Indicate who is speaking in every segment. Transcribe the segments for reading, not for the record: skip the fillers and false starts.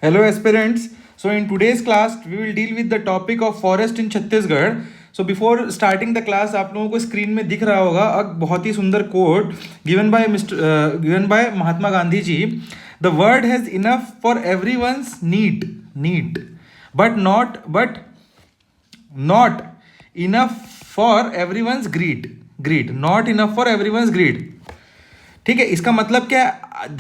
Speaker 1: Hello aspirants. So in today's class we will deal with the topic of forest in Chhattisgarh. So before starting the class आप लोगों को screen में दिख रहा होगा एक बहुत ही सुंदर quote given by Mahatma Gandhi ji. The world has enough for everyone's need but not enough for everyone's greed not enough for everyone's greed. ठीक है, इसका मतलब क्या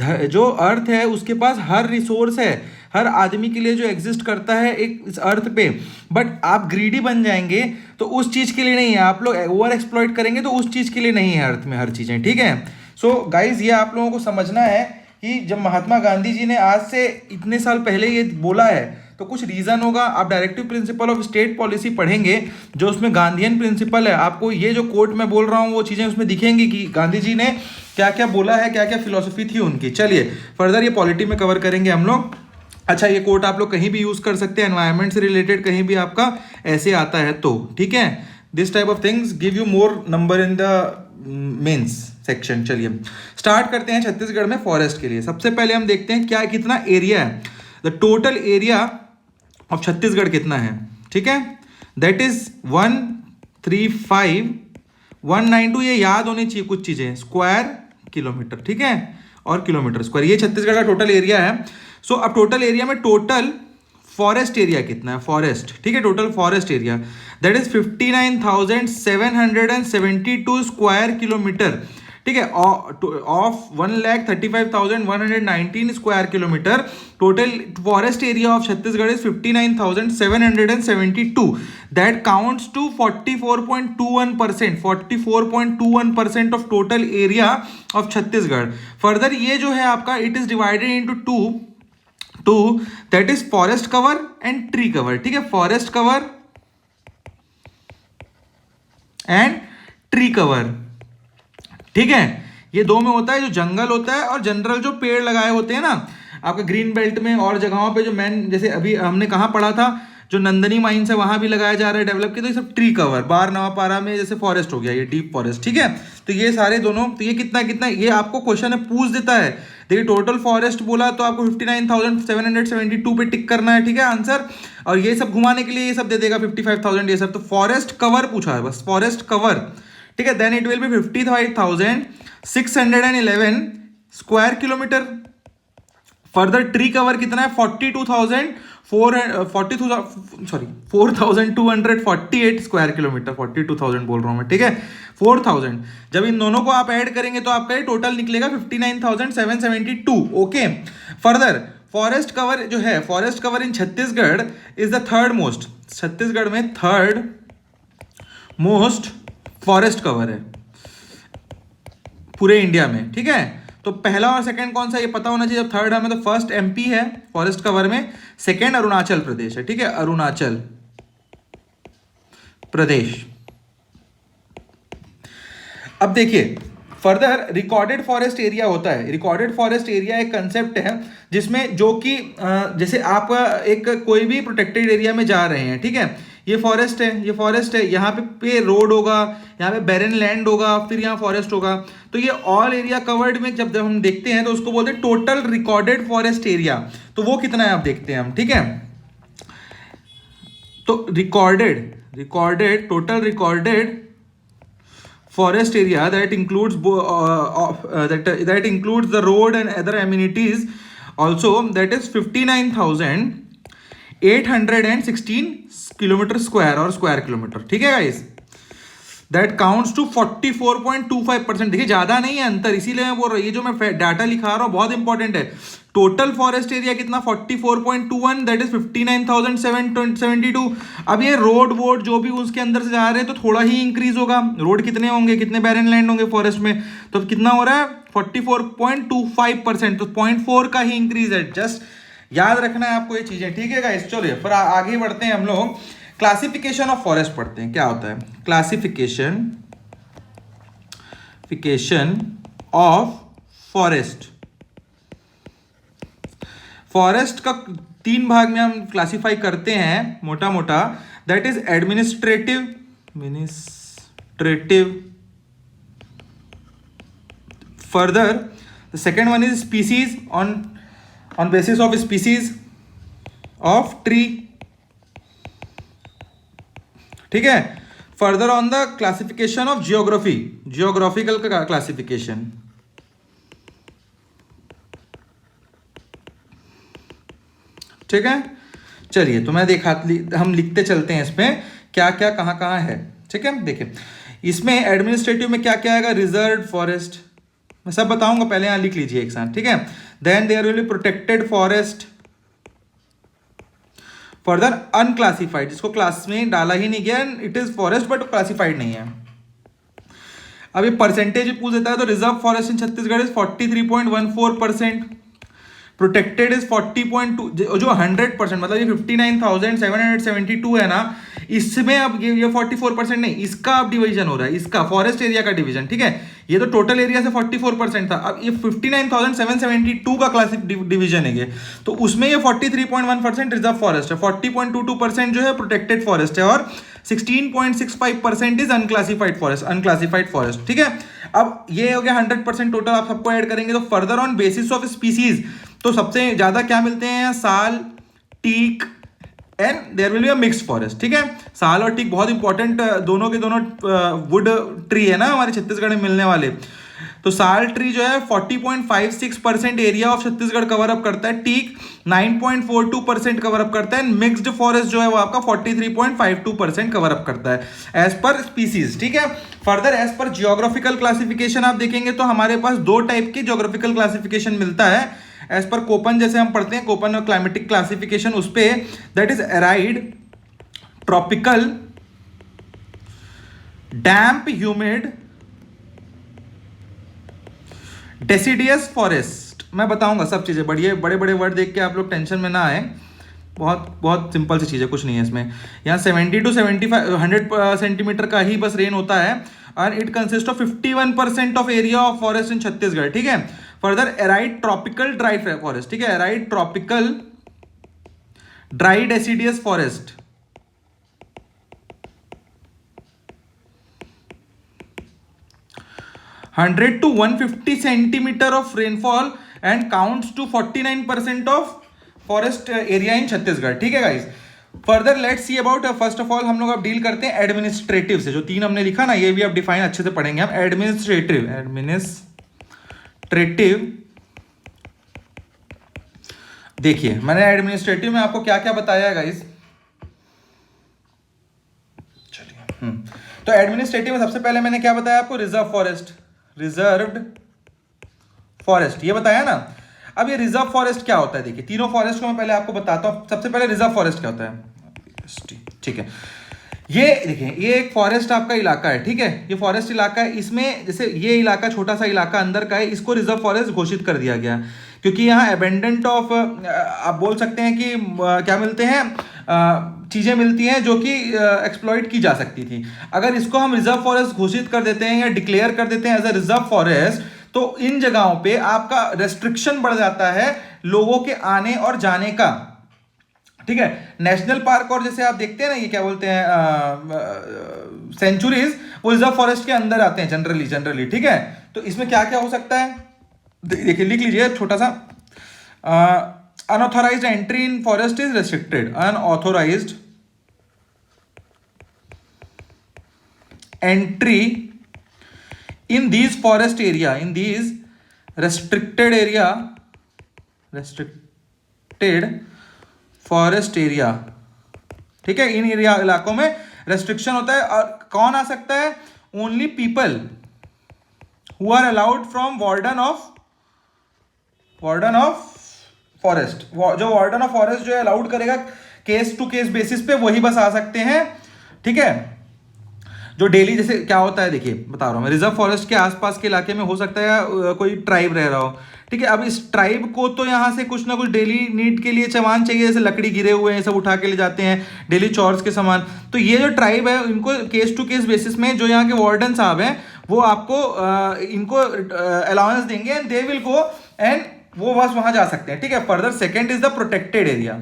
Speaker 1: है? जो अर्थ है उसके पास हर रिसोर्स है, हर आदमी के लिए जो एग्जिस्ट करता है एक इस अर्थ पे. बट आप ग्रीडी बन जाएंगे तो उस चीज़ के लिए नहीं है. आप लोग ओवर एक्सप्लॉइट करेंगे तो उस चीज़ के लिए नहीं है अर्थ में हर चीज़ें. ठीक है. सो गाइज ये आप लोगों को समझना है कि जब महात्मा गांधी जी ने आज से इतने साल पहले ये बोला है तो कुछ रीज़न होगा. आप directive principle of state policy पढ़ेंगे जो उसमें गांधीयन प्रिंसिपल है. आपको ये जो कोट मैं बोल रहा हूँ वो चीज़ें उसमें दिखेंगी कि गांधी जी ने क्या क्या बोला है, क्या क्या फिलोसफी थी उनकी. चलिए फर्दर ये पॉलिटी में कवर करेंगे हम लोग. अच्छा, ये कोट आप लोग कहीं भी यूज़ कर सकते हैं, एनवायरनमेंट से रिलेटेड कहीं भी आपका ऐसे आता है तो. ठीक है, this type of things give you more number in the mains section. चलिए स्टार्ट करते हैं छत्तीसगढ़ में फॉरेस्ट के लिए. सबसे पहले हम देखते हैं क्या कितना एरिया है. The total area of Chhattisgarh कितना है. ठीक है, दैट इज 135,192. ये याद होनी चाहिए कुछ चीज़ें. स्क्वायर किलोमीटर, ठीक है, और किलोमीटर स्क्वायर. ये छत्तीसगढ़ का टोटल एरिया है. सो अब टोटल एरिया में टोटल फॉरेस्ट एरिया कितना है. फॉरेस्ट, ठीक है, total forest area that is 59,772 square kilometre. ठीक है, of 1,35,119 square kilometre. Total forest area of Chhattisgarh is 59,772. That counts to 44.21%. 44.21% of total area of Chhattisgarh. Further ये जो है आपका it is divided into two that is forest cover and tree cover. ठीक है, forest cover and tree cover. ठीक है, ये दो में होता है, जो जंगल होता है और जनरल जो पेड़ लगाए होते हैं ना आपका ग्रीन बेल्ट में और जगहों पे जो मैन, जैसे अभी हमने कहाँ पढ़ा था, जो नंदनी माइंस है वहां भी लगाया जा रहा है डेवलप किया. तो ये सब ट्री कवर. बार नवापारा में जैसे फॉरेस्ट हो गया, ये डीप फॉरेस्ट. ठीक है, तो ये सारे दोनों, तो ये कितना कितना ये आपको क्वेश्चन है पूछ देता है. देखिए टोटल फॉरेस्ट बोला तो आपको 59,772 पे टिक करना है. ठीक है, आंसर. और ये सब घुमाने के लिए ये सब दे देगा 55,000 ये सब. तो फॉरेस्ट कवर पूछा है बस, फॉरेस्ट कवर. ठीक है, then it will be 55,611 square kilometre. Further tree cover कितना है 4,248 स्क्वायर किलोमीटर. 42,000 बोल रहा हूं मैं. ठीक है, 4,000. जब इन दोनों को आप ऐड करेंगे तो आपका ये टोटल निकलेगा 59,772. ओके. फर्दर फॉरेस्ट कवर जो है, forest cover in Chhattisgarh is the third most. Chhattisgarh में थर्ड मोस्ट फॉरेस्ट कवर है पूरे इंडिया में. ठीक है, तो पहला और सेकंड कौन सा ये पता होना चाहिए. जब थर्ड हमें तो फर्स्ट एमपी है फॉरेस्ट कवर में, सेकंड अरुणाचल प्रदेश है. ठीक है, अरुणाचल प्रदेश. अब देखिए फर्दर रिकॉर्डेड फॉरेस्ट एरिया होता है. रिकॉर्डेड फॉरेस्ट एरिया एक कंसेप्ट है जिसमें जो कि जैसे आप एक कोई भी प्रोटेक्टेड एरिया में जा रहे हैं. ठीक है, ये फॉरेस्ट है, ये फॉरेस्ट है, यहाँ पे रोड होगा, यहाँ पे बैरन लैंड होगा, फिर यहाँ फॉरेस्ट होगा. तो ये ऑल एरिया कवर्ड में जब हम देखते हैं तो उसको बोलते हैं टोटल रिकॉर्डेड फॉरेस्ट एरिया. तो वो कितना है आप देखते हैं हम. ठीक है, तो recorded total recorded forest area that includes that includes the road and other amenities also, that is 59,816 kilometre square और स्क्वायर किलोमीटर. ठीक है गाइस, दैट काउंट्स टू 44.25%. देखिए ज्यादा नहीं है अंतर, इसीलिए मैं बोल रहा हूँ ये जो मैं डाटा लिखा रहा हूँ बहुत इंपॉर्टेंट है. टोटल फॉरेस्ट एरिया कितना 44.21, दैट इज 59,772. अब ये रोड वोड जो भी उसके अंदर से जा रहे हैं तो थोड़ा ही इंक्रीज होगा. रोड कितने होंगे, कितने बैरन लैंड होंगे फॉरेस्ट में, तो कितना हो रहा है 44.25%. तो 0.4 का ही इंक्रीज है. जस्ट याद रखना है आपको ये चीजें. ठीक है गाइस, चलिए फिर आगे बढ़ते हैं. हम लोग क्लासिफिकेशन ऑफ फॉरेस्ट पढ़ते हैं. क्या होता है क्लासिफिकेशन ऑफ फॉरेस्ट. फॉरेस्ट का 3 भाग में हम क्लासिफाई करते हैं मोटा मोटा. That is administrative further the second one is species, on basis of species. Of tree, ठीक है। Further on the classification of geography, geographical का क्लासिफिकेशन, ठीक है। चलिए तो मैं हम लिखते चलते हैं इसमें क्या क्या कहाँ कहाँ है, ठीक है। देखिए इसमें एडमिनिस्ट्रेटिव में क्या क्या आएगा, रिजर्व फॉरेस्ट, मैं सब बताऊंगा, पहले यहाँ लिख लीजिए एक साथ, ठीक है। Then there will be protected forest, further unclassified, जिसको क्लास में डाला ही नहीं गया, it is forest but classified नहीं है। अब ये परसेंटेज भी पूछ देता है, तो reserve forest in Chhattisgarh is 43.14%, protected is 40.2, जो 100% मतलब ये 59,772 है ना, इसमें अब ये 44% नहीं, इसका अब डिवीजन हो रहा है, इसका फॉरेस्ट एरिया का डिवीजन, ठीक है। ये तो टोटल एरिया से 44% था, अब ये 59,772 का क्लासिक डिवीजन है ये, तो उसमें ये 43.1% रिजर्व फॉरेस्ट है, 40.22% जो है प्रोटेक्टेड फॉरेस्ट है, और 16.65% इज अनक्लासिफाइड फॉरेस्ट, ठीक है। अब ये हो गया 100% टोटल, आप सबको ऐड करेंगे तो further on basis of species, तो सबसे ज्यादा क्या मिलते हैं, sal, teak and there will be a mixed forest, ठीक है। साल और टीक बहुत इंपॉर्टेंट, दोनों के दोनों वुड ट्री है ना हमारे छत्तीसगढ़ में मिलने वाले। तो साल ट्री जो है 40.56% area of Chhattisgarh cover up करता है, टीक 9.42% कवर अप करता है, मिक्स्ड फॉरेस्ट जो है वो आपका 43.52% कवर अप करता है एज पर स्पीसीज, ठीक है। Further as per geographical classification आप देखेंगे तो हमारे पास दो टाइप की जियोग्राफिकल क्लासिफिकेशन मिलता है एज पर कोपन, जैसे हम पढ़ते हैं कोपन और क्लाइमेटिक क्लासिफिकेशन, उस पे that is arid, tropical, damp humid, deciduous forest. मैं बताऊंगा सब चीजें, बड़े बड़े वर्ड देख के आप लोग टेंशन में ना आए, बहुत बहुत सिंपल सी चीज़ है, कुछ नहीं है इसमें। यहाँ 70 to 75 100 सेंटीमीटर का ही बस रेन होता है, और it consist of 51% of area of forest in Chhattisgarh, ठीक है। Further arid tropical dry forest, ठीक है, arid tropical dry deciduous forest, hundred to 150 centimetre of rainfall and counts to 49% of forest area in Chhattisgarh, ठीक है guys. Further let's see about, first of all हम लोग अब deal करते हैं administrative से, जो तीन हमने लिखा ना, ये भी अब डिफाइन अच्छे से पढ़ेंगे हम। एडमिनिस्ट्रेटिव देखिए मैंने एडमिनिस्ट्रेटिव में आपको क्या क्या बताया है गाइस, चलिए। तो एडमिनिस्ट्रेटिव में सबसे पहले मैंने क्या बताया आपको, रिजर्व्ड फॉरेस्ट, ये बताया ना। अब ये रिजर्व फॉरेस्ट क्या होता है, देखिए तीनों फॉरेस्ट को मैं पहले आपको बताता हूं। सबसे पहले रिजर्व फॉरेस्ट क्या होता है, ठीक है। ये देखिए ये एक फॉरेस्ट आपका इलाका है, ठीक है, ये फॉरेस्ट इलाका है, इसमें जैसे ये इलाका छोटा सा इलाका अंदर का है, इसको रिजर्व फॉरेस्ट घोषित कर दिया गया, क्योंकि यहाँ एबेंडेंट ऑफ, आप बोल सकते हैं कि क्या मिलते हैं, चीजें मिलती हैं जो कि एक्सप्लॉइट की जा सकती थी। अगर इसको हम रिजर्व फॉरेस्ट घोषित कर देते हैं या डिक्लेयर कर देते हैं एज अ रिजर्व फॉरेस्ट, तो इन जगहों पे आपका रेस्ट्रिक्शन बढ़ जाता है लोगों के आने और जाने का, ठीक है। नेशनल पार्क और जैसे आप देखते हैं ना, ये क्या बोलते हैं, सेंचुरीज, वो रिजर्व फॉरेस्ट के अंदर आते हैं जनरली, ठीक है। तो इसमें क्या क्या हो सकता है, देखिए लिख लीजिए छोटा सा, unauthorised entry in forest is restricted, unauthorised entry in these forest area, in these restricted forest area, ठीक है। इन एरिया इलाकों में रेस्ट्रिक्शन होता है, और कौन आ सकता है, only people who are allowed from warden of forest, जो वार्डन ऑफ फॉरेस्ट जो है अलाउड करेगा केस टू केस बेसिस पे, वही बस आ सकते हैं, ठीक है। जो डेली जैसे क्या होता है, देखिए बता रहा हूँ मैं, रिजर्व फॉरेस्ट के आसपास के इलाके में हो सकता है कोई ट्राइब रह रहा हो, ठीक है। अब इस ट्राइब को तो यहाँ से कुछ ना कुछ डेली नीड के लिए सामान चाहिए, जैसे लकड़ी गिरे हुए हैं सब उठा के ले जाते हैं, डेली चॉर्स के सामान। तो ये जो ट्राइब है इनको केस टू केस बेसिस में जो यहाँ के वार्डन साहब हैं वो आपको इनको अलाउंस देंगे, and they will go and वो बस वहां जा सकते हैं, ठीक है। Further second is the protected area,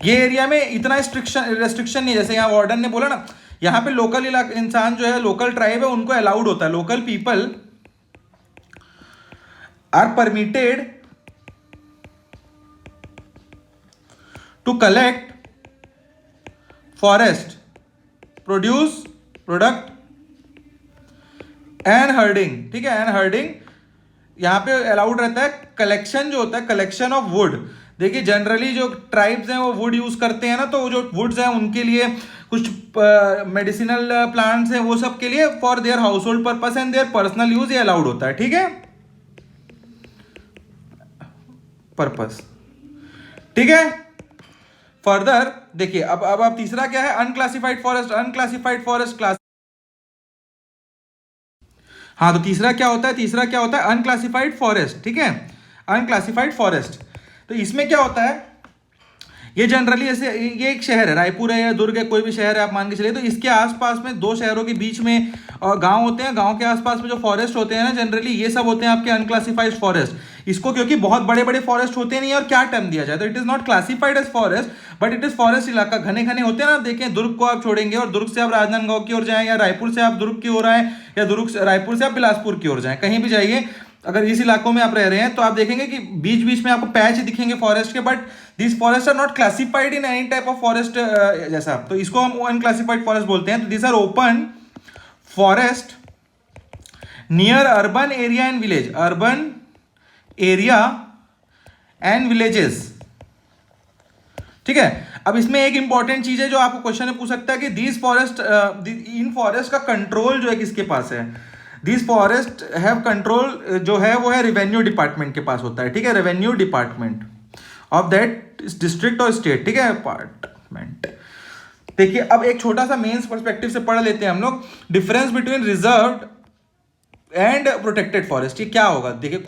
Speaker 1: ये एरिया में इतना रेस्ट्रिक्शन नहीं, जैसे यहाँ वार्डन ने बोला ना, यहाँ पे लोकल इंसान जो है, लोकल ट्राइब है, उनको अलाउड होता है, local people are permitted collect forest, produce product and herding, ठीक है, एंड हर्डिंग यहाँ पे अलाउड रहता है। कलेक्शन जो होता है, कलेक्शन ऑफ वुड, देखिए जनरली जो ट्राइब्स हैं वो वुड यूज करते हैं ना, तो जो वुड्स हैं उनके लिए कुछ मेडिसिनल प्लांट्स हैं वो सब के लिए for their house hold purpose and their personal use ये अलाउड होता है, ठीक है, पर्पस, ठीक है। फर्दर देखिए अब तीसरा क्या है, unclassified forest. Unclassified forest class, हाँ, तो तीसरा क्या होता है, तीसरा क्या होता है, अनक्लासिफाइड फॉरेस्ट, ठीक है, अनक्लासिफाइड फॉरेस्ट। तो इसमें क्या होता है, ये जनरली ऐसे, ये एक शहर है, रायपुर है या दुर्ग है, कोई भी शहर है आप मान के चलिए, तो इसके आसपास में दो शहरों के बीच में गांव होते हैं, गांव के आसपास में जो फॉरेस्ट होते हैं ना जनरली ये सब होते हैं आपके अनक्लासिफाइड फॉरेस्ट। इसको क्योंकि बहुत बड़े बड़े फॉरेस्ट होते नहीं, और क्या टर्म दिया जाए, तो it is not classified as forest but it is forest इलाका। घने घने होते हैं ना, देखें दुर्ग को आप छोड़ेंगे और दुर्ग से आप राजनांदगांव की ओर जाएं, या रायपुर से आप दुर्ग की ओर आए, या दुर्ग रायपुर से आप बिलासपुर की ओर जाएं, कहीं भी जाइए, अगर इस इलाकों में आप रह रहे हैं तो आप देखेंगे कि बीच बीच में आपको पैच दिखेंगे फॉरेस्ट के, but this forest are not classified in any type of forest जैसा, तो इसको हम अनक्लासिफाइड फॉरेस्ट बोलते हैं। तो this are open forest near urban area and village, urban area and villages, ठीक है। अब इसमें एक इंपॉर्टेंट चीज है जो आपको क्वेश्चन में पूछ सकता है कि दीज फॉरेस्ट, इन फॉरेस्ट का कंट्रोल जो है किसके पास है, दिस फॉरेस्ट हैव कंट्रोल जो है वो है रेवेन्यू डिपार्टमेंट के पास होता है, ठीक है, revenue department of that district और स्टेट, ठीक है, डिपार्टमेंट। देखिए अब एक छोटा सा मेंस पर्सपेक्टिव से पढ़ लेते हैं हम लोग, difference between reserved and protected forest. ये क्या होगा, देखिए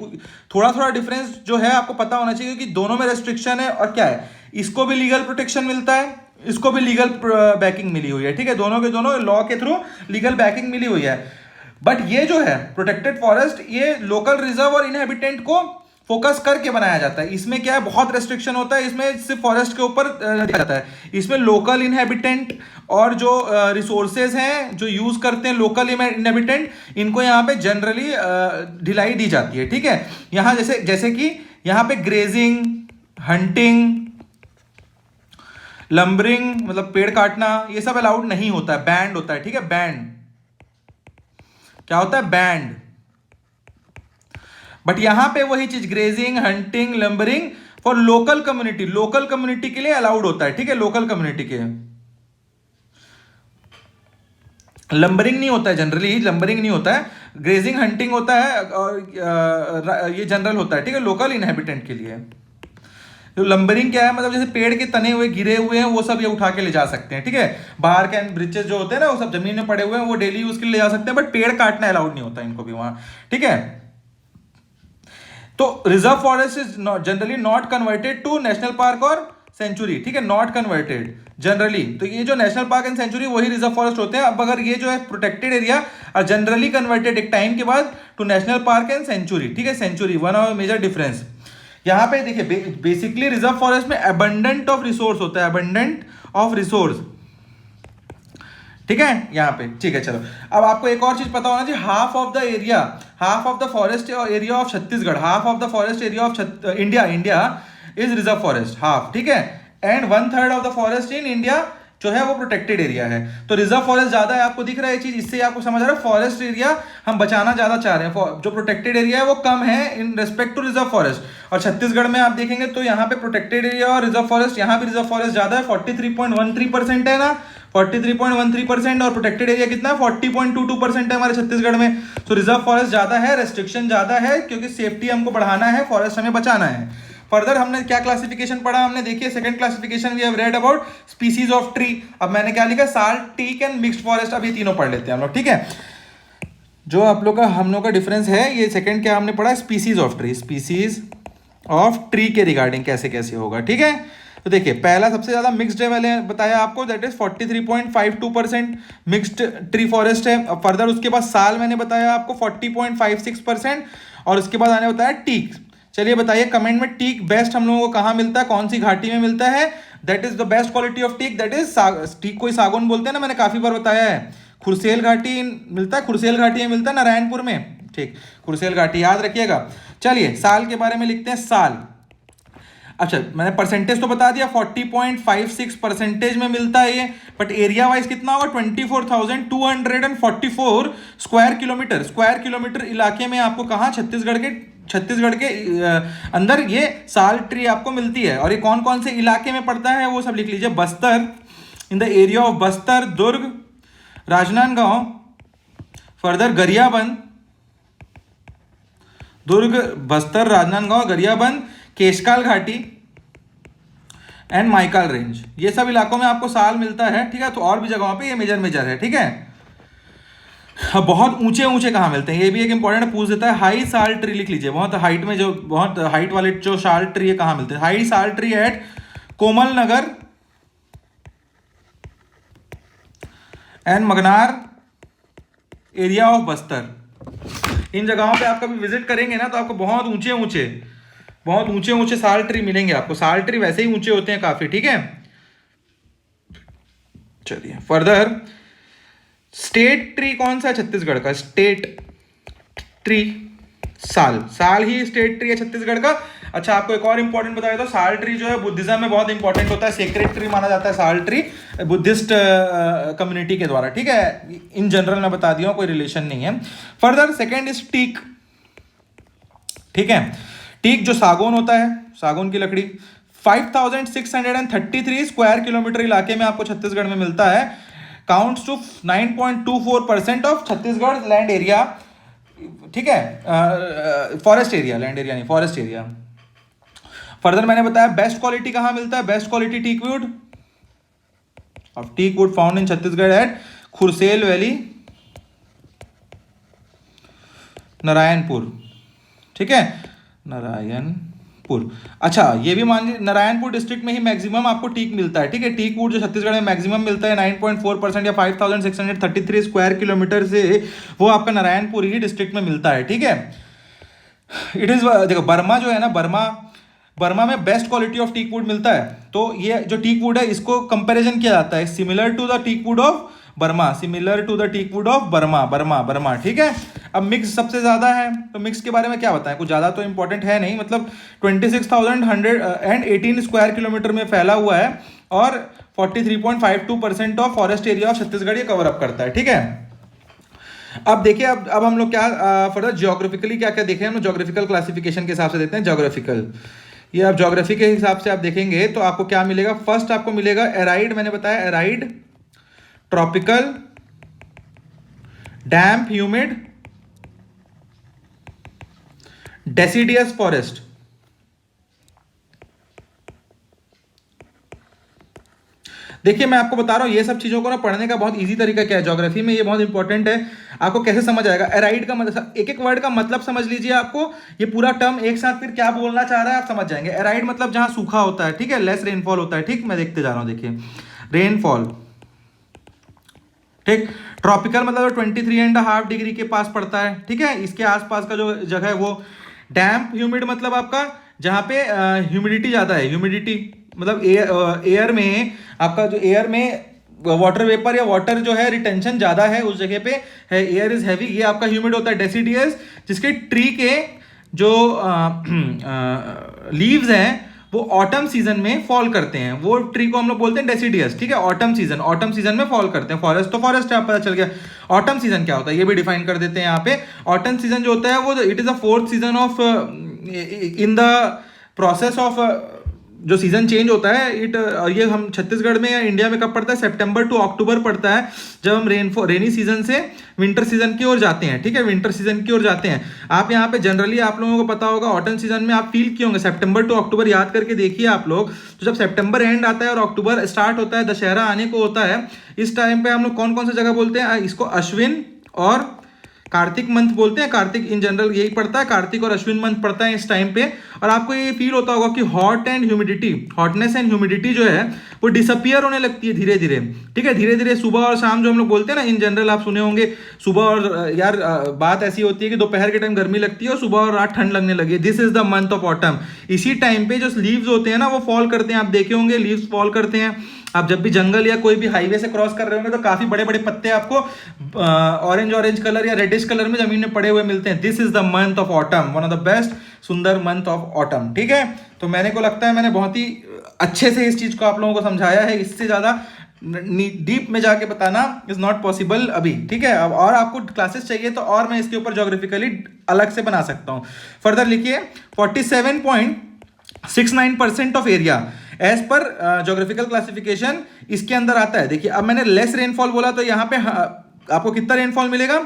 Speaker 1: थोड़ा थोड़ा डिफरेंस जो है आपको पता होना चाहिए, क्योंकि दोनों में रेस्ट्रिक्शन है, और क्या है, इसको भी लीगल प्रोटेक्शन मिलता है, इसको भी लीगल बैकिंग मिली हुई है, ठीक है, दोनों के दोनों लॉ के थ्रू लीगल बैकिंग मिली हुई है। बट ये जो है प्रोटेक्टेड फॉरेस्ट, ये लोकल रिजर्व और इनहेबिटेंट को फोकस करके बनाया जाता है। इसमें क्या है, बहुत रेस्ट्रिक्शन होता है, इसमें सिर्फ फॉरेस्ट के ऊपर दिया जाता है। इसमें लोकल इनहेबिटेंट और जो रिसोर्सेज हैं जो यूज करते हैं लोकल इनहेबिटेंट, इनको यहाँ पे जनरली ढिलाई दी जाती है, ठीक है। यहाँ जैसे कि यहाँ पे ग्रेजिंग, हंटिंग, लंबरिंग मतलब पेड़ काटना, ये सब अलाउड नहीं होता है, बैंड होता है, ठीक है, बैंड, क्या होता है, बैंड। बट यहां पे वही चीज grazing, hunting, lumbering for local community, local community के लिए अलाउड होता है, ठीक है, लोकल कम्युनिटी के। लंबरिंग नहीं होता है जनरली, लंबरिंग नहीं होता है, ग्रेजिंग, हंटिंग होता है, और ये जनरल होता है, ठीक है, लोकल इनहेबिटेंट के लिए। तो लंबरिंग क्या है, मतलब जैसे पेड़ के तने हुए गिरे हुए हैं वो सब ये उठा के ले जा सकते हैं, ठीक है। बाहर के ब्रिजेस जो होते हैं ना वो सब जमीन में पड़े हुए हैं, वो डेली यूज के लिए ले जा सकते हैं, बट पेड़ काटना अलाउड नहीं होता इनको भी वहां, ठीक है। तो reserve forest is generally not converted to national park और सेंचुरी, ठीक है, नॉट कन्वर्टेड जनरली। तो ये जो नेशनल पार्क एंड सेंचुरी वही रिजर्व फॉरेस्ट होते हैं। अब अगर ये जो है protected area are generally converted एक टाइम के बाद to national park and sanctuary, ठीक है, sanctuary, one of major difference. यहाँ पे देखिए बेसिकली रिजर्व फॉरेस्ट में अबंडेंट ऑफ रिसोर्स होता है, अबंडेंट ऑफ रिसोर्स, ठीक है, यहाँ पे, ठीक है। चलो अब आपको एक और चीज पता होना चाहिए, half of the area, half of the forest area of Chhattisgarh, half of the forest area of India is reserve forest, half, ठीक है, and 1/3 of the forest in India जो है वो प्रोटेक्टेड एरिया है। तो रिजर्व फॉरेस्ट ज्यादा है, आपको दिख रहा है ये चीज, इससे आपको समझ आ रहा है फॉरेस्ट एरिया हम बचाना ज्यादा चाह रहे हैं, जो प्रोटेक्टेड एरिया है वो कम है in respect to reserve forest. और छत्तीसगढ़ में आप देखेंगे तो यहाँ पे प्रोटेक्टेड एरिया और रिजर्व फॉरेस्ट, यहाँ पे रिजर्व फॉरेस्ट ज्यादा है, 43.13% है ना, 43.13%, और प्रोटेक्टेड एरिया कितना है, 40.22% है हमारे छत्तीसगढ़ में। तो रिजर्व फॉरेस्ट ज्यादा है, रेस्ट्रिक्शन ज्यादा है, क्योंकि सेफ्टी हमको बढ़ाना है, फॉरेस्ट हमें बचाना है। फर्दर हमने क्या क्लासिफिकेशन पढ़ा, हमने देखिए second classification we have read about species of tree. अब मैंने क्या लिखा, salt, teak and mixed forest. अब ये तीनों पढ़ लेते हैं हम लोग, ठीक है। जो आप लोग का हम लोग का डिफरेंस है, ये सेकंड क्या हमने पढ़ा, species of tree, species of tree के रिगार्डिंग कैसे कैसे होगा, ठीक है। तो देखिए पहला सबसे ज्यादा मिक्स्ड है, मैंने बताया आपको, that is 43.52% mixed tree forest है। अब फर्दर उसके बाद साल मैंने बताया आपको 40.56%, और उसके बाद आने बताया टीक। चलिए बताइए कमेंट में टीक बेस्ट हम लोगों को कहाँ मिलता है, कौन सी घाटी में मिलता है, that is the best quality of teak, that is teak कोई सागौन बोलते हैं ना, मैंने काफी बार बताया है। खुरसेल घाटी मिलता है, खुरसेल घाटी में मिलता है नारायणपुर में, ठीक, खुरसेल घाटी याद रखिएगा। चलिए साल के बारे में लिखते हैं, साल। अच्छा मैंने परसेंटेज तो बता दिया, 40.56% में मिलता है ये, बट एरिया वाइज कितना होगा, 24,244 स्क्वायर किलोमीटर इलाके में आपको कहाँ, छत्तीसगढ़ के अंदर ये साल ट्री आपको मिलती है। और ये कौन कौन से इलाके में पड़ता है वो सब लिख लीजिए, Bastar, in the area of Bastar, Durg, Rajnandgaon, further Gariaband, Durg, Bastar, Rajnandgaon, Gariaband, Keshkal Ghati and माइकाल range, ये सब इलाकों में आपको साल मिलता है, ठीक है। तो और भी जगहों पे ये मेजर है, ठीक है। अब बहुत ऊंचे ऊंचे कहाँ मिलते हैं, ये भी एक इंपॉर्टेंट पूछ देता है। हाई साल ट्री लिख लीजिए, बहुत हाइट में, जो बहुत हाइट वाले जो साल ट्री है कहाँ मिलते हैं, high sal tree at Komal Nagar and Magnar area of Bastar. इन जगहों पे आप कभी विजिट करेंगे ना तो आपको बहुत ऊंचे ऊंचे साल ट्री मिलेंगे आपको। साल ट्री वैसे ही ऊंचे होते हैं काफी, ठीक है। चलिए फर्दर, स्टेट ट्री कौन सा है छत्तीसगढ़ का, स्टेट ट्री, साल ही स्टेट ट्री है छत्तीसगढ़ का। अच्छा आपको एक और इंपॉर्टेंट बताया तो, साल ट्री जो है बुद्धिज्म में बहुत इंपॉर्टेंट होता है, सेक्रेट ट्री माना जाता है साल ट्री बुद्धिस्ट कम्युनिटी के द्वारा, ठीक है। इन जनरल मैं बता दिया, कोई रिलेशन नहीं है। फर्दर सेकेंड इज टीक, ठीक है। टीक जो सागौन होता है, सागौन की लकड़ी, 5,633 स्क्वायर किलोमीटर इलाके में आपको छत्तीसगढ़ में मिलता है। Counts to 9.24% of Chhattisgarh land area, ठीक है। फॉरेस्ट एरिया, लैंड एरिया नहीं, फॉरेस्ट एरिया। फर्दर मैंने बताया बेस्ट क्वालिटी कहाँ मिलता है, best quality teak wood, of teak wood found in Chhattisgarh at Khursel valley, Narayanpur, ठीक है, नारायणपुर। अच्छा ये भी मान लीजिए नारायणपुर डिस्ट्रिक्ट में ही मैक्सिमम आपको टीक मिलता है, ठीक है। टीक वुड जो छत्तीसगढ़ में मैक्सिमम मिलता है 9.4% या 5,633 स्क्वायर किलोमीटर से, वो आपका नारायणपुर ही डिस्ट्रिक्ट में मिलता है, ठीक है। इट इज, देखो बर्मा जो है ना, बर्मा में best quality of teak wood मिलता है। तो ये जो टीक वुड है इसको कंपैरिजन किया जाता है, similar to the teak wood of Burma, similar to the teak wood of Burma, ठीक है। अब मिक्स सबसे ज्यादा है, तो मिक्स के बारे में क्या बताएं, कुछ ज्यादा तो इंपॉर्टेंट है नहीं, मतलब 26,118 स्क्वायर किलोमीटर में फैला हुआ है और 43.52% of forest area of Chhattisgarh ये कवर अप करता है, ठीक है। अब देखिए, अब हम लोग क्या फर्दर जियोग्राफिकली क्या क्या देखें, हम जियोग्राफिकल क्लासिफिकेशन के हिसाब से देते हैं। जियोग्राफिकल, ये आप ज्योग्राफी के हिसाब से आप देखेंगे तो आपको क्या मिलेगा, फर्स्ट आपको मिलेगा एराइड, मैंने बताया एराइड, ट्रॉपिकल, डैम्प ह्यूमिड, डेसिडियस फॉरेस्ट। देखिए मैं आपको बता रहा हूं ये सब चीजों को ना पढ़ने का बहुत इजी तरीका क्या है ज्योग्राफी में, ये बहुत इंपॉर्टेंट है। आपको कैसे समझ आएगा, एराइड का मतलब, एक एक वर्ड का मतलब समझ लीजिए, आपको ये पूरा टर्म एक साथ फिर क्या बोलना चाह रहा है आप समझ जाएंगे। एराइड मतलब जहां सूखा होता है, ठीक है, लेस रेनफॉल होता है, ठीक। मैं देखते जा रहा हूं, देखिए रेनफॉल, ठीक। ट्रॉपिकल मतलब 23.5 डिग्री के पास पड़ता है, ठीक है, इसके आसपास का जो जगह है वो। डैम्प ह्यूमिड मतलब आपका जहाँ पे ह्यूमिडिटी ज़्यादा है, ह्यूमिडिटी मतलब एयर में आपका जो एयर में वाटर वेपर या वाटर जो है रिटेंशन ज़्यादा है उस जगह पे है, एयर इज हैवी, ये आपका ह्यूमिड होता है। डेसिडियस जिसके ट्री के जो लीव्स हैं वो ऑटम सीजन में फॉल करते हैं, वो ट्री को हम लोग बोलते हैं डेसिडियस, ठीक है। ऑटम सीजन में फॉल करते हैं। फॉरेस्ट तो फॉरेस्ट है, आप पता चल गया। ऑटम सीजन क्या होता है ये भी डिफाइन कर देते हैं यहाँ पे। ऑटम सीजन जो होता है वो it is the fourth season of in the process of जो सीजन चेंज होता है इट, ये हम छत्तीसगढ़ में या इंडिया में कब पड़ता है, सितंबर टू अक्टूबर पड़ता है, जब हम रेनी सीजन से विंटर सीजन की ओर जाते हैं, ठीक है, विंटर सीजन की ओर जाते हैं। आप यहाँ पे जनरली आप लोगों को पता होगा ऑटम सीजन में आप फील किए होंगे, सितंबर टू अक्टूबर याद करके देखिए आप लोग, तो जब सितंबर एंड आता है और अक्टूबर स्टार्ट होता है, दशहरा आने को होता है, इस टाइम पे हम लोग कौन कौन सी जगह बोलते हैं, इसको अश्विन और कार्तिक मंथ बोलते हैं। कार्तिक इन जनरल यही पड़ता है, कार्तिक और अश्विन मंथ पड़ता है इस टाइम पे। और आपको ये फील होता होगा कि हॉटनेस एंड ह्यूमिडिटी जो है वो डिसअपियर होने लगती है धीरे धीरे, ठीक है, धीरे धीरे। सुबह और शाम जो हम लोग बोलते हैं ना, इन जनरल आप सुने होंगे, सुबह और यार बात ऐसी होती है कि दोपहर के टाइम गर्मी लगती है और सुबह और रात ठंड लगने लगी, this is the month of autumn. इसी टाइम पे जो लीव्स होते हैं ना वो फॉल करते हैं, आप देखे होंगे लीव्स फॉल करते हैं। आप जब भी जंगल या कोई भी हाईवे से क्रॉस कर रहे होंगे तो काफी बड़े बड़े पत्ते आपको ऑरेंज ऑरेंज कलर या रेडिश कलर में जमीन में पड़े हुए मिलते हैं। This is the month of autumn, one of the best सुंदर मंथ ऑफ ऑटम। ठीक है, तो मैंने को लगता है मैंने बहुत ही अच्छे से इस चीज को आप लोगों को समझाया है। इससे ज्यादा डीप में जाके बताना इज नॉट पॉसिबल अभी। ठीक है, अब और आपको क्लासेस चाहिए तो और मैं इसके ऊपर ज्योग्राफिकली अलग से बना सकता हूं। फर्दर लिखिए 47.69% of area as per geographical classification इसके अंदर आता है। देखिए अब मैंने लेस रेनफॉल बोला तो यहाँ पे आपको कितना रेनफॉल मिलेगा,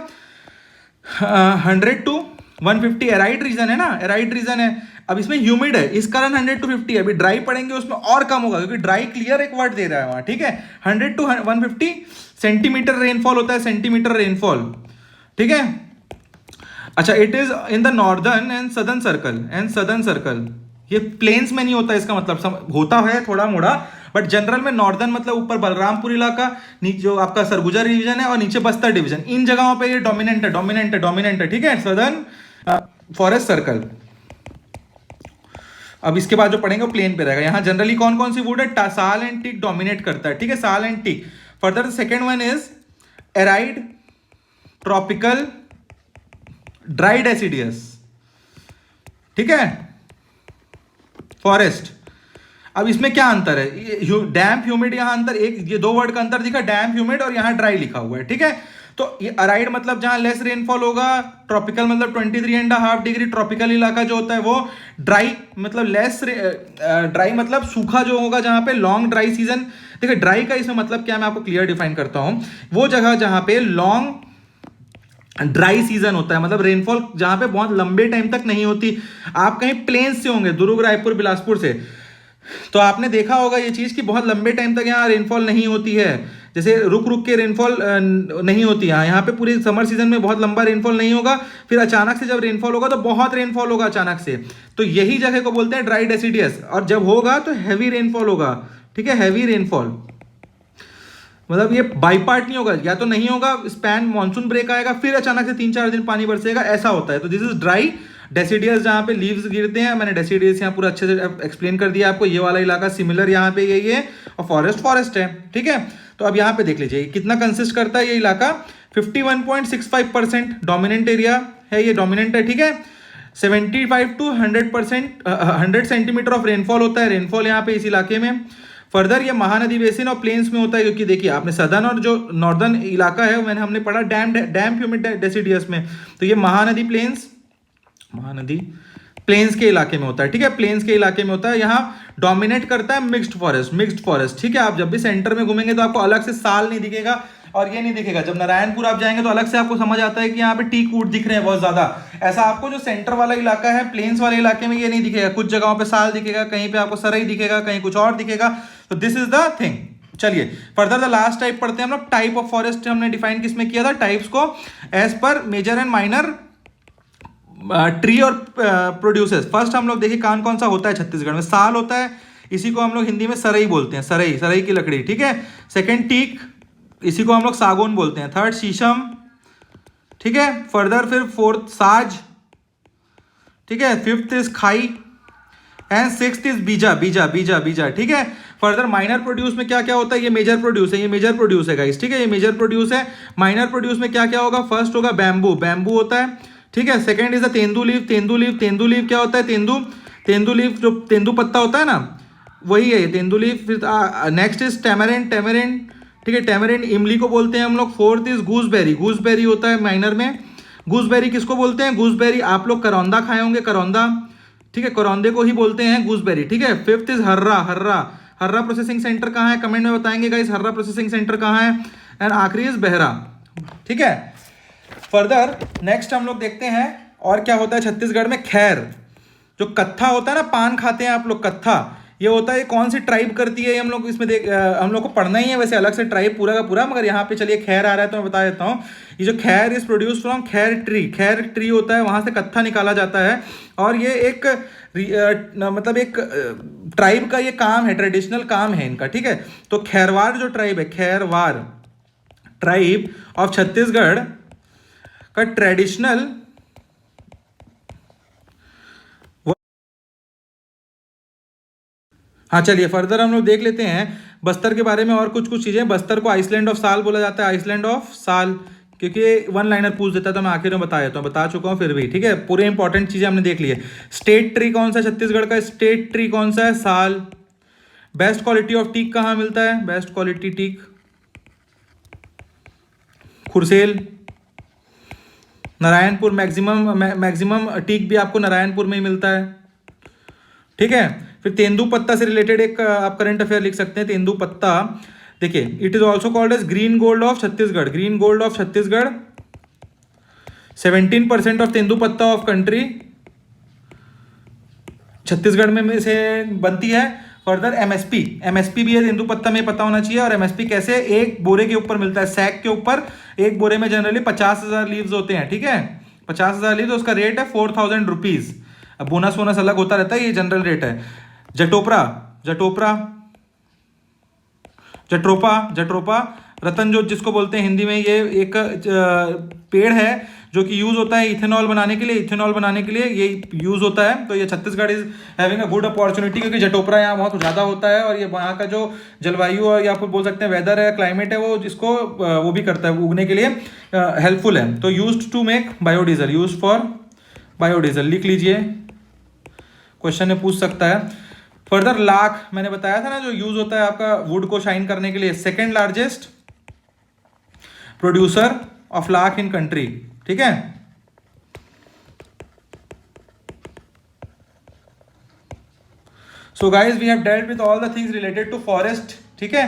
Speaker 1: 100 to 150। एराइड रीजन है ना, एराइड रीजन है। अब इसमें ह्यूमिड है, इस कारण 100 to 50 है। अभी ड्राई पढ़ेंगे उसमें और कम होगा, क्योंकि ड्राई क्लियर एक वर्ड दे रहा है वहां। ठीक है, 100 to 150 सेंटीमीटर रेनफॉल होता है, सेंटीमीटर रेनफॉल। ठीक है, अच्छा, it is in the northern and southern circle. ये प्लेन्स में नहीं होता, इसका मतलब होता है थोड़ा मोड़ा, बट जनरल में नॉर्दर्न मतलब ऊपर बलरामपुर इलाका, जो आपका सरगुजा डिवीजन है और नीचे बस्तर डिवीजन, इन जगहों पे ये डोमिनेंट है। ठीक है, सदर्न फॉरेस्ट सर्कल। अब इसके बाद जो पढ़ेंगे वो प्लेन पे रहेगा। यहां जनरली कौन कौन सी वुड है, साल एंड टीक डोमिनेट करता है। ठीक है, sal and teak. Further second one is arid, tropical, dry deciduous. ठीक है, फॉरेस्ट। अब इसमें क्या अंतर है, डैम्प ह्यूमिड, यहां अंतर एक, ये दो वर्ड का अंतर दिखा, डैम्प ह्यूमिड और यहां ड्राई लिखा हुआ है। ठीक है, तो ये अराइड मतलब जहां लेस रेनफॉल होगा, ट्रॉपिकल मतलब 23.5 डिग्री ट्रॉपिकल इलाका जो होता है वो, ड्राई मतलब लेस ड्राई मतलब सूखा जो होगा, जहां पे लॉन्ग ड्राई सीजन। देखिए ड्राई का इसमें मतलब क्या, मैं आपको क्लियर डिफाइन करता हूं। वो जगह जहां पे लॉन्ग ड्राई सीजन होता है, मतलब रेनफॉल जहां पे बहुत लंबे टाइम तक नहीं होती। आप कहीं प्लेन्स से होंगे, दुर्ग, रायपुर, बिलासपुर से, तो आपने देखा होगा ये चीज कि बहुत लंबे टाइम तक यहाँ रेनफॉल नहीं होती है। जैसे रुक रुक के रेनफॉल नहीं होती है यहाँ पे, पूरी समर सीजन में बहुत लंबा रेनफॉल नहीं होगा, फिर अचानक से जब रेनफॉल होगा तो बहुत रेनफॉल होगा अचानक से। तो यही जगह को बोलते हैं ड्राई डेसिडियस, और जब होगा तो हैवी रेनफॉल होगा। ठीक है, हैवी रेनफॉल मतलब ये बाई पार्ट नहीं होगा, या तो नहीं होगा, स्पैन मॉनसून ब्रेक आएगा, फिर अचानक से 3-4 दिन पानी बरसेगा, ऐसा होता है। तो दिस इज ड्राई डेसिडियस, जहां पे लीव्स गिरते हैं। मैंने डेसिडियस यहाँ पूरा अच्छे से एक्सप्लेन कर दिया आपको। ये वाला इलाका सिमिलर यहाँ पे यही है, और फॉरेस्ट है। ठीक है, तो अब यहाँ पे देख लीजिए कितना कंसिस्ट करता है ये इलाका, 51.65% डोमिनेंट एरिया है, ये डोमिनेंट है। ठीक है, 75 to 100 सेंटीमीटर ऑफ रेनफॉल होता है, रेनफॉल यहाँ पे इस इलाके में। फर्दर ये महानदी बेसिन और प्लेन्स में होता है, क्योंकि देखिए आपने सदर्न और जो नॉर्दर्न इलाका है हमने पढ़ा डैम ह्यूमिड डेसिडियस में, तो ये महानदी प्लेन्स के इलाके में होता है। ठीक है, प्लेन्स के इलाके में होता है। यहाँ डोमिनेट करता है मिक्स्ड फॉरेस्ट। ठीक है, आप जब भी सेंटर में घूमेंगे तो आपको अलग से साल नहीं दिखेगा और ये नहीं दिखेगा। जब नारायणपुर आप जाएंगे तो अलग से आपको समझ आता है कि यहाँ पे टीक वुड दिख रहे हैं बहुत ज्यादा। ऐसा आपको जो सेंटर वाला इलाका है, प्लेन्स वाले इलाके में ये नहीं दिखेगा। कुछ जगहों पे साल दिखेगा, कहीं पे आपको सरई दिखेगा, कहीं कुछ और दिखेगा। तो दिस इज द थिंग। चलिए फर्दर द लास्ट टाइप पढ़ते हैं हम लोग। टाइप ऑफ फॉरेस्ट हमने डिफाइन किसमें किया था, टाइप्स को as per major and minor tree और प्रोड्यूसेस। फर्स्ट हम लोग देखिए कौन कौन सा होता है छत्तीसगढ़ में। साल होता है, इसी को हम लोग हिंदी में सरई बोलते हैं, सरई की लकड़ी। ठीक है, सेकंड टीक, इसी को हम लोग सागौन बोलते हैं। थर्ड शीशम। ठीक है, फर्दर फिर फोर्थ साज। ठीक है, फिफ्थ इज खाई एंड सिक्स्थ इज बीजा। ठीक है, फर्दर माइनर प्रोड्यूस में क्या क्या होता है, ये मेजर प्रोड्यूस है, गाइस। ठीक है, ये मेजर प्रोड्यूस है। माइनर प्रोड्यूस में क्या क्या होगा, फर्स्ट होगा बैम्बू होता है। ठीक है, second is the tendu leave क्या होता है, तेंदू लीव जो तेंदू पत्ता होता है ना, वही है तेंदू लीव। फिर नेक्स्ट इज टेमरेंट। ठीक है, टेमरेंट इमली को बोलते हैं हम लोग। फोर्थ इज गूसबेरी होता है माइनर में। गूसबेरी किसको बोलते हैं, गूसबेरी आप लोग करौंदा खाए होंगे, करौंदा। ठीक है, करौंदे को ही बोलते हैं गूसबेरी। ठीक है, fifth is Harra processing centre कहाँ है, कमेंट में बताएंगे गाइस, हर्रा प्रोसेसिंग सेंटर कहाँ है। एंड आखिरी इज बहरा। ठीक है, फर्दर नेक्स्ट हम लोग देखते हैं और क्या होता है छत्तीसगढ़ में। खैर, जो कत्था होता है ना, पान खाते हैं आप लोग, कत्था ये होता है, कौन सी ट्राइब करती है, हम लोग इसमें हम लोग को पढ़ना ही है वैसे अलग से ट्राइब पूरा का पूरा, मगर यहाँ पे चलिए खैर आ रहा है तो मैं बता देता हूँ। ये जो खैर इज प्रोड्यूस फ्रॉम खैर ट्री होता है, वहां से कत्था निकाला जाता है। और ये एक मतलब एक ट्राइब का ये काम है, ट्रेडिशनल काम है इनका। ठीक है, तो खैरवार जो ट्राइब है, खैरवार ट्राइब ऑफ छत्तीसगढ़ का ट्रेडिशनल हाँ चलिए फर्दर हम लोग देख लेते हैं बस्तर के बारे में और कुछ कुछ चीज़ें। बस्तर को आइसलैंड ऑफ साल बोला जाता है, आइसलैंड ऑफ साल, क्योंकि वन लाइनर पूछ देता है तो मैं आखिर में बता देता हूँ, बता चुका हूँ फिर भी, ठीक है। पूरे इंपॉर्टेंट चीज़ें हमने देख ली है। स्टेट ट्री कौन सा है छत्तीसगढ़ का? स्टेट ट्री कौन सा है? साल। बेस्ट क्वालिटी ऑफ टीक कहाँ मिलता है? Best quality teak Khursel. Narayanpur maximum teak भी आपको नारायणपुर में ही मिलता है, ठीक है। फिर तेंदुपत्ता से रिलेटेड एक आप करंट अफेयर लिख सकते हैं। तेंदुपत्ता देखिए, it is also called as green gold of Chhattisgarh. Green gold of Chhattisgarh. 17% of tendupatta of country Chhattisgarh में से बनती है। फर्दर एमएसपी, एमएसपी भी है तेंदुपत्ता में, पता होना चाहिए। और एमएसपी कैसे? एक बोरे के ऊपर मिलता है, सैक के ऊपर। एक बोरे में जनरली 50,000 लीव्स होते हैं, ठीक है। 50,000 लीव्स, उसका रेट है 4,000 रुपीज। अब बोनस वोनस अलग होता रहता है, ये जनरल रेट है। जटोपरा, जटोपरा, जट्रोपा, जट्रोपा रतनजोत जिसको बोलते हैं हिंदी में, ये एक पेड़ है जो कि यूज होता है इथेनॉल बनाने के लिए। इथेनॉल बनाने के लिए ये यूज होता है। तो ये Chhattisgarh is having a good opportunity, क्योंकि जटोपरा यहाँ बहुत ज़्यादा होता है और ये वहाँ का जो जलवायु और या फिर बोल सकते हैं वेदर है, क्लाइमेट है, वो जिसको वो भी करता है, उगने के लिए हेल्पफुल है। तो use to make biodiesel, use for biodiesel लिख लीजिए, क्वेश्चन में पूछ सकता है। फर्दर लाख मैंने बताया था ना, जो यूज होता है आपका वुड को शाइन करने के लिए। Second largest producer of lac in country, ठीक है। So guys we have dealt with all the things related to forest, ठीक है।